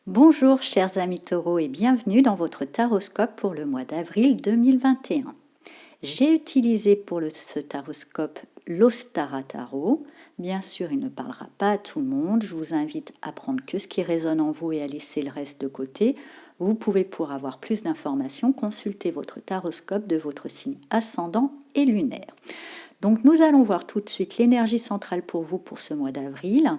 Bonjour chers amis taureaux et bienvenue dans votre taroscope pour le mois d'avril 2021. J'ai utilisé pour ce taroscope l'Ostara Tarot. Bien sûr, il ne parlera pas à tout le monde. Je vous invite à prendre que ce qui résonne en vous et à laisser le reste de côté. Vous pouvez, pour avoir plus d'informations, consulter votre taroscope de votre signe ascendant et lunaire. Donc nous allons voir tout de suite l'énergie centrale pour vous pour ce mois d'avril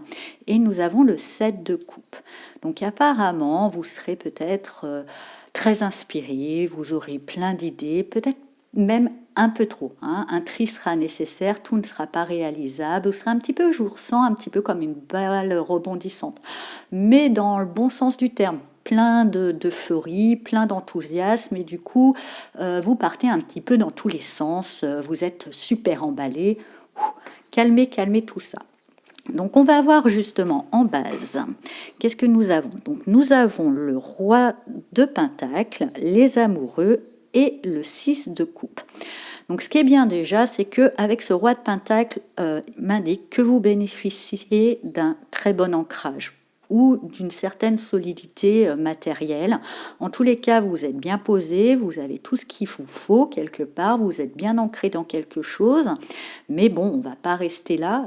et nous avons le 7 de coupe. Donc apparemment vous serez peut-être très inspiré, vous aurez plein d'idées, peut-être même un peu trop. Un tri sera nécessaire, tout ne sera pas réalisable, vous serez un petit peu, je vous ressens un petit peu comme une balle rebondissante, mais dans le bon sens du terme. Plein d'euphorie, plein d'enthousiasme et du coup, vous partez un petit peu dans tous les sens, vous êtes super emballé. Calmez tout ça. Donc on va voir justement en base, qu'est-ce que nous avons? Donc nous avons le roi de Pentacle, les amoureux et le 6 de coupe. Donc ce qui est bien déjà, c'est qu'avec ce roi de Pentacle, m'indique que vous bénéficiez d'un très bon ancrage ou d'une certaine solidité matérielle. En tous les cas, vous êtes bien posé, vous avez tout ce qu'il vous faut quelque part, vous êtes bien ancré dans quelque chose, mais bon, on ne va pas rester là,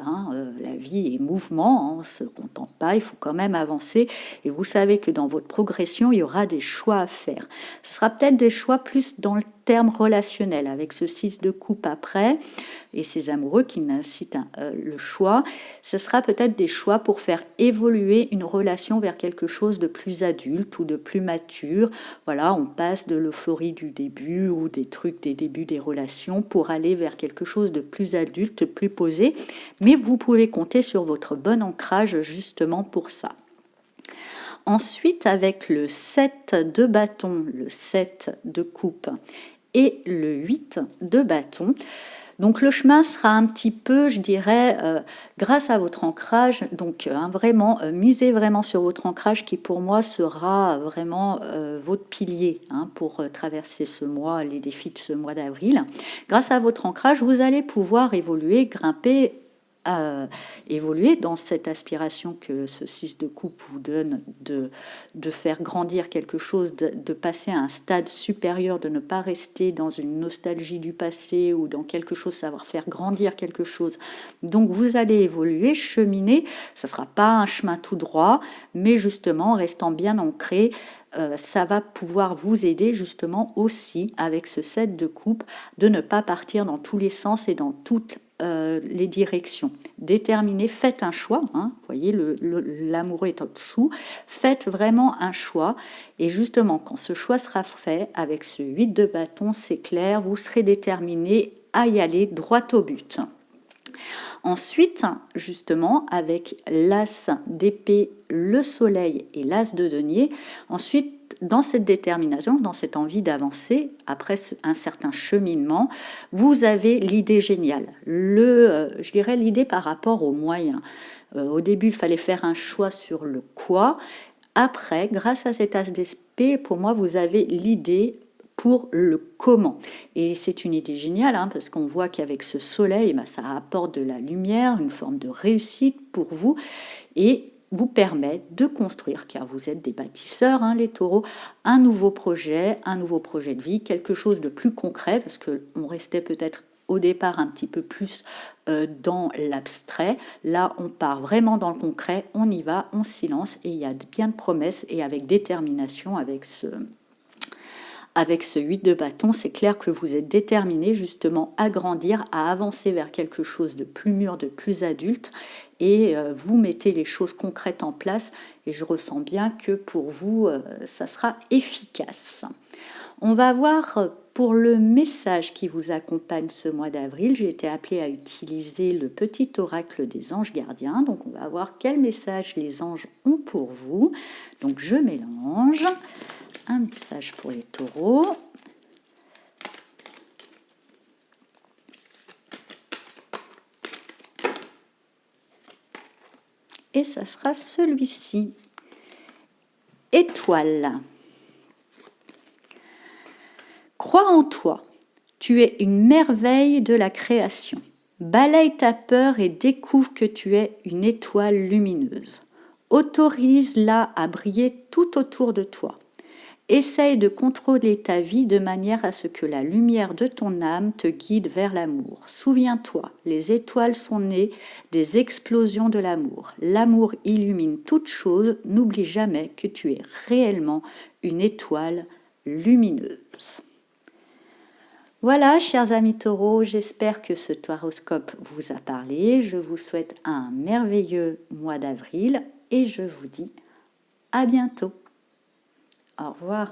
la vie est mouvement, on ne se contente pas, il faut quand même avancer, et vous savez que dans votre progression, il y aura des choix à faire. Ce sera peut-être des choix plus dans le terme relationnel, avec ce 6 de coupe après, et ces amoureux qui incitent le choix, ce sera peut-être des choix pour faire évoluer une relation vers quelque chose de plus adulte ou de plus mature. Voilà, on passe de l'euphorie du début ou des trucs des débuts des relations pour aller vers quelque chose de plus adulte, plus posé, mais vous pouvez compter sur votre bon ancrage justement pour ça. Ensuite, avec le 7 de bâton, le 7 de coupe et le 8 de bâton, donc le chemin sera un petit peu, je dirais, grâce à votre ancrage, donc vraiment, misez vraiment sur votre ancrage qui pour moi sera vraiment votre pilier pour traverser ce mois, les défis de ce mois d'avril. Grâce à votre ancrage, vous allez pouvoir évoluer, grimper, évoluer dans cette aspiration que ce 6 de coupe vous donne de faire grandir quelque chose, de passer à un stade supérieur, de ne pas rester dans une nostalgie du passé ou dans quelque chose, savoir faire grandir quelque chose. Donc vous allez évoluer, cheminer, ça ne sera pas un chemin tout droit, mais justement, en restant bien ancré, ça va pouvoir vous aider justement aussi avec ce 7 de coupe de ne pas partir dans tous les sens et dans toutes les directions. Déterminez, faites un choix, vous voyez, l'amoureux est en dessous, faites vraiment un choix, et justement, quand ce choix sera fait, avec ce 8 de bâton, c'est clair, vous serez déterminé à y aller droit au but. Ensuite, justement, avec l'as d'épée, le soleil et l'as de denier, ensuite, dans cette détermination, dans cette envie d'avancer, après un certain cheminement, vous avez l'idée géniale, je dirais l'idée par rapport aux moyens. Au début, il fallait faire un choix sur le quoi. Après, grâce à cet as d'épée, pour moi, vous avez l'idée pour le comment. Et c'est une idée géniale, parce qu'on voit qu'avec ce soleil, ça apporte de la lumière, une forme de réussite pour vous, et vous permet de construire, car vous êtes des bâtisseurs, les taureaux, un nouveau projet de vie, quelque chose de plus concret, parce qu'on restait peut-être au départ un petit peu plus dans l'abstrait. Là, on part vraiment dans le concret, on y va, on se lance, et il y a bien de promesses, et avec détermination, avec ce 8 de bâton, c'est clair que vous êtes déterminé justement à grandir, à avancer vers quelque chose de plus mûr, de plus adulte, et vous mettez les choses concrètes en place, et je ressens bien que pour vous, ça sera efficace. On va voir pour le message qui vous accompagne ce mois d'avril. J'ai été appelée à utiliser le petit oracle des anges gardiens, donc on va voir quel message les anges ont pour vous. Donc je mélange. Un message pour les taureaux. Et ça sera celui-ci. Étoile. Crois en toi. Tu es une merveille de la création. Balaye ta peur et découvre que tu es une étoile lumineuse. Autorise-la à briller tout autour de toi. Essaye de contrôler ta vie de manière à ce que la lumière de ton âme te guide vers l'amour. Souviens-toi, les étoiles sont nées des explosions de l'amour. L'amour illumine toute chose. N'oublie jamais que tu es réellement une étoile lumineuse. Voilà, chers amis taureaux, j'espère que ce taroscope vous a parlé. Je vous souhaite un merveilleux mois d'avril et je vous dis à bientôt. Au revoir.